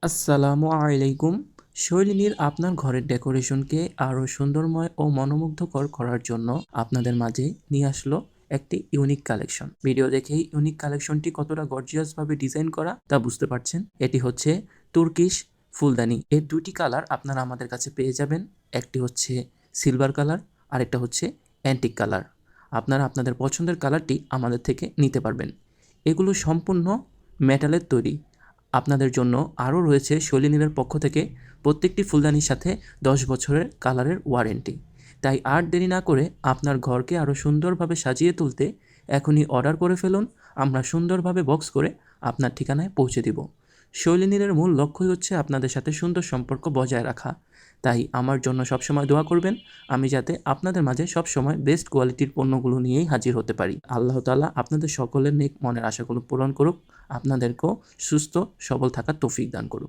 আসসালামু আলাইকুম। শৈলিনীর আপনার ঘরের ডেকোরেশনকে আরও সুন্দরময় ও মনোমুগ্ধকর করার জন্য আপনাদের মাঝে নিয়ে আসলো একটি ইউনিক কালেকশন। ভিডিও দেখেই ইউনিক কালেকশনটি কতটা গর্জিয়াসভাবে ডিজাইন করা তা বুঝতে পারছেন। এটি হচ্ছে তুর্কিশ ফুলদানি। এর দুটি কালার আপনারা আমাদের কাছে পেয়ে যাবেন। একটি হচ্ছে সিলভার কালার, আরেকটা হচ্ছে অ্যান্টিক কালার। আপনারা আপনাদের পছন্দের কালারটি আমাদের থেকে নিতে পারবেন। এগুলো সম্পূর্ণ মেটালের তৈরি। আপনাদের জন্য আরও রয়েছে শৈলিনীলের পক্ষ থেকে প্রত্যেকটি ফুলদানির সাথে 10 বছরের কালারের ওয়ারেন্টি। তাই আর দেরি না করে আপনার ঘরকে আরও সুন্দরভাবে সাজিয়ে তুলতে এখনই অর্ডার করে ফেলুন। আমরা সুন্দরভাবে বক্স করে আপনার ঠিকানায় পৌঁছে দিব। শৈলিনীলের মূল লক্ষ্যই হচ্ছে আপনাদের সাথে সুন্দর সম্পর্ক বজায় রাখা। তাই আমার জন্য সবসময় দোয়া করবেন, আমি যাতে আপনাদের মাঝে সবসময় বেস্ট কোয়ালিটির পণ্যগুলো নিয়েই হাজির হতে পারি। আল্লাহ তাআলা আপনাদের সকলের নেক মনের আশাগুলো পূরণ করুক, আপনাদেরকেও সুস্থ সবল থাকার তৌফিক দান করুক।